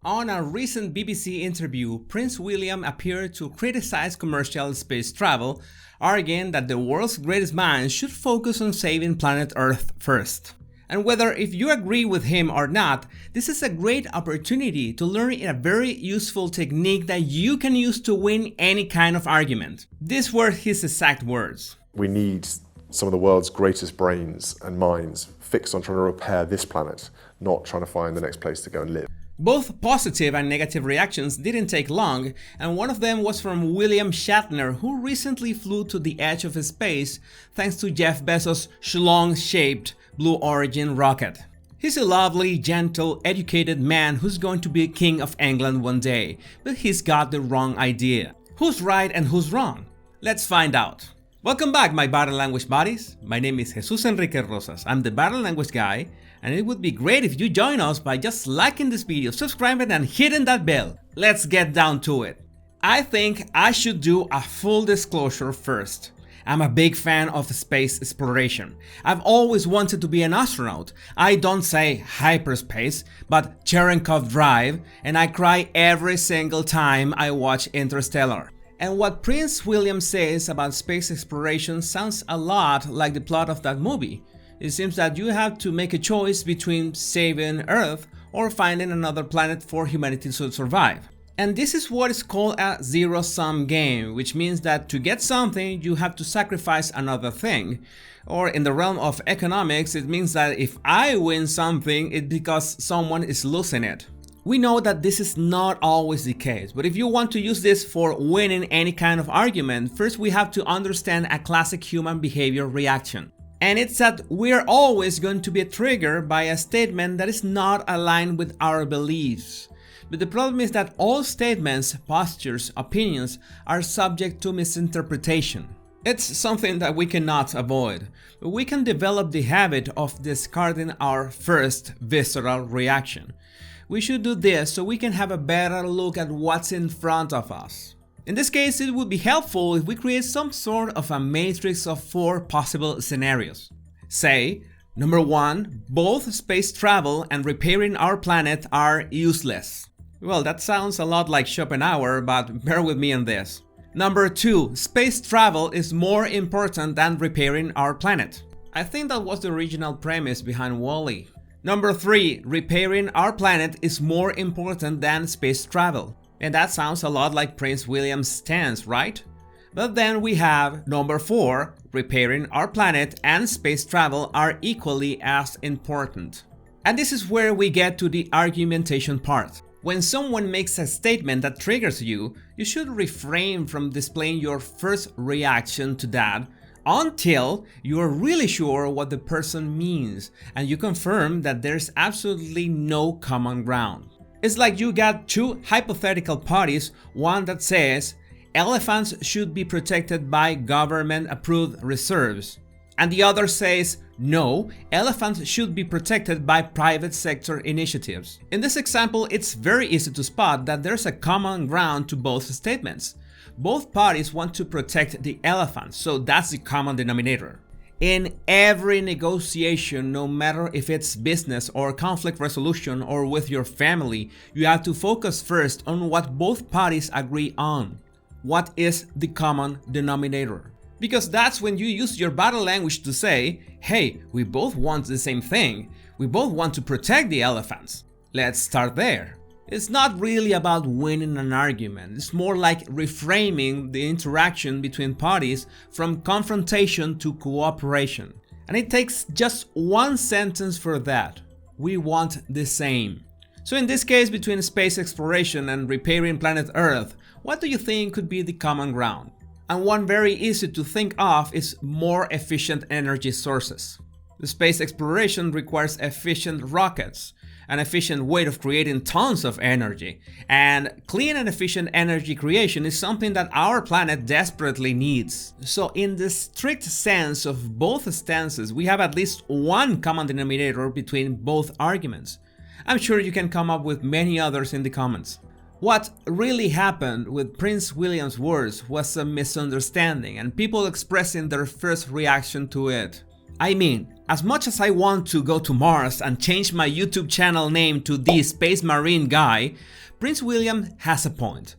On a recent BBC interview, Prince William appeared to criticize commercial space travel, arguing that the world's greatest minds should focus on saving planet Earth first. And whether if you agree with him or not, this is a great opportunity to learn a very useful technique that you can use to win any kind of argument. These were his exact words. We need some of the world's greatest brains and minds fixed on trying to repair this planet, not trying to find the next place to go and live. Both positive and negative reactions didn't take long, and one of them was from William Shatner, who recently flew to the edge of space thanks to Jeff Bezos' schlong-shaped Blue Origin rocket. He's a lovely, gentle, educated man who's going to be king of England one day, but he's got the wrong idea. Who's right and who's wrong? Let's find out. Welcome back, my Battle Language buddies. My name is Jesus Enrique Rosas. I'm the Battle Language guy, and it would be great if you join us by just liking this video, subscribing, and hitting that bell. Let's get down to it. I think I should do a full disclosure first. I'm a big fan of space exploration. I've always wanted to be an astronaut. I don't say hyperspace, but Cherenkov Drive, and I cry every single time I watch Interstellar. And what Prince William says about space exploration sounds a lot like the plot of that movie. It seems that you have to make a choice between saving Earth or finding another planet for humanity to survive. And this is what is called a zero-sum game, which means that to get something, you have to sacrifice another thing. Or in the realm of economics, it means that if I win something, it's because someone is losing it. We know that this is not always the case, but if you want to use this for winning any kind of argument, first we have to understand a classic human behavior reaction. And it's that we're always going to be triggered by a statement that is not aligned with our beliefs. But the problem is that all statements, postures, opinions are subject to misinterpretation. It's something that we cannot avoid, but we can develop the habit of discarding our first visceral reaction. We should do this so we can have a better look at what's in front of us. In this case, it would be helpful if we create some sort of a matrix of 4 possible scenarios. Say, number 1, both space travel and repairing our planet are useless. Well, that sounds a lot like Schopenhauer, but bear with me on this. Number 2, space travel is more important than repairing our planet. I think that was the original premise behind WALL-E. Number 3, repairing our planet is more important than space travel. And that sounds a lot like Prince William's stance, right? But then we have number 4, repairing our planet and space travel are equally as important. And this is where we get to the argumentation part. When someone makes a statement that triggers you, you should refrain from displaying your first reaction to that until you are really sure what the person means and you confirm that there's absolutely no common ground. It's like you got 2 hypothetical parties, one that says elephants should be protected by government-approved reserves, and the other says no, elephants should be protected by private sector initiatives. In this example, it's very easy to spot that there's a common ground to both statements. Both parties want to protect the elephants, so that's the common denominator. In every negotiation, no matter if it's business or conflict resolution or with your family, you have to focus first on what both parties agree on. What is the common denominator? Because that's when you use your battle language to say, hey, we both want the same thing. We both want to protect the elephants. Let's start there. It's not really about winning an argument, it's more like reframing the interaction between parties from confrontation to cooperation. And it takes just one sentence for that. We want the same. So in this case, between space exploration and repairing planet Earth, what do you think could be the common ground? And one very easy to think of is more efficient energy sources. The space exploration requires efficient rockets, an efficient way of creating tons of energy, and clean and efficient energy creation is something that our planet desperately needs. So in the strict sense of both stances, we have at least one common denominator between both arguments. I'm sure you can come up with many others in the comments. What really happened with Prince William's words was a misunderstanding and people expressing their first reaction to it. I mean, as much as I want to go to Mars and change my YouTube channel name to The Space Marine Guy, Prince William has a point.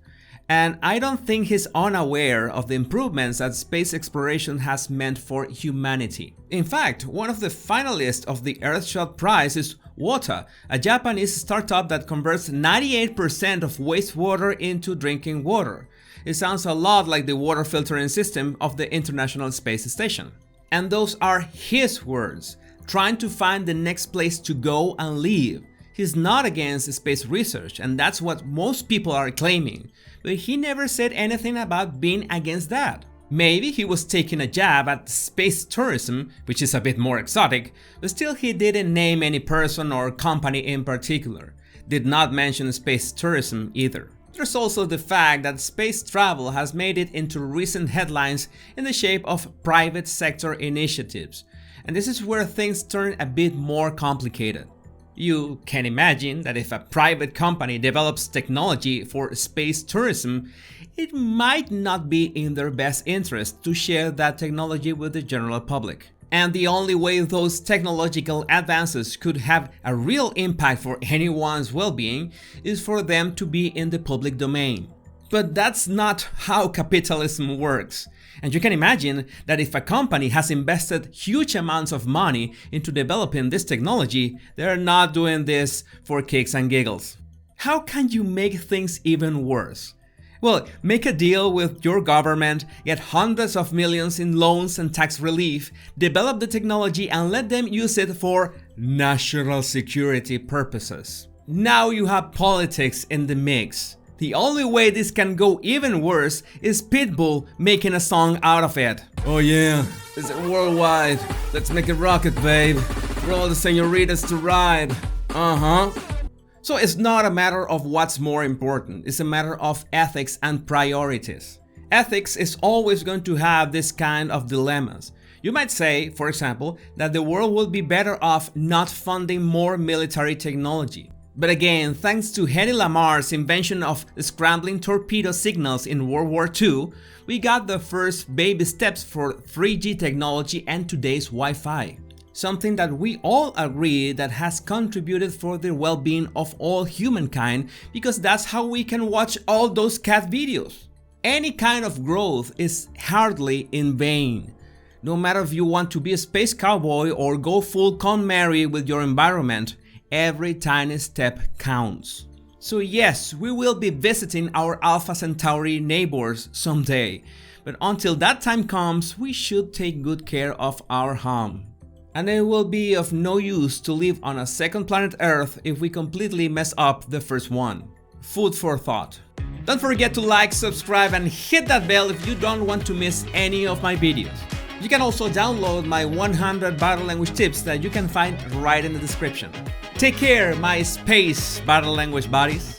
And I don't think he's unaware of the improvements that space exploration has meant for humanity. In fact, one of the finalists of the Earthshot Prize is Wota, a Japanese startup that converts 98% of wastewater into drinking water. It sounds a lot like the water filtering system of the International Space Station. And those are his words, trying to find the next place to go and live. He's not against space research, and that's what most people are claiming, but he never said anything about being against that. Maybe he was taking a jab at space tourism, which is a bit more exotic, but still he didn't name any person or company in particular. Did not mention space tourism either. There's also the fact that space travel has made it into recent headlines in the shape of private sector initiatives, and this is where things turn a bit more complicated. You can imagine that if a private company develops technology for space tourism, it might not be in their best interest to share that technology with the general public. And the only way those technological advances could have a real impact for anyone's well-being is for them to be in the public domain. But that's not how capitalism works. And you can imagine that if a company has invested huge amounts of money into developing this technology, they're not doing this for kicks and giggles. How can you make things even worse? Well, make a deal with your government, get hundreds of millions in loans and tax relief, develop the technology and let them use it for national security purposes. Now you have politics in the mix. The only way this can go even worse is Pitbull making a song out of it. Oh yeah, it's worldwide. Let's make it rocket, babe. For all the senoritas to ride. So it's not a matter of what's more important, it's a matter of ethics and priorities. Ethics is always going to have this kind of dilemmas. You might say, for example, that the world will be better off not funding more military technology. But again, thanks to Hedy Lamarr's invention of scrambling torpedo signals in World War II, we got the first baby steps for 3G technology and today's Wi-Fi. Something that we all agree that has contributed for the well-being of all humankind, because that's how we can watch all those cat videos. Any kind of growth is hardly in vain. No matter if you want to be a space cowboy or go full Con Mary with your environment, every tiny step counts. So yes, we will be visiting our Alpha Centauri neighbors someday, but until that time comes, we should take good care of our home. And it will be of no use to live on a second planet Earth if we completely mess up the first one. Food for thought. Don't forget to like, subscribe and hit that bell if you don't want to miss any of my videos. You can also download my 100 body language tips that you can find right in the description. Take care, my space body language buddies.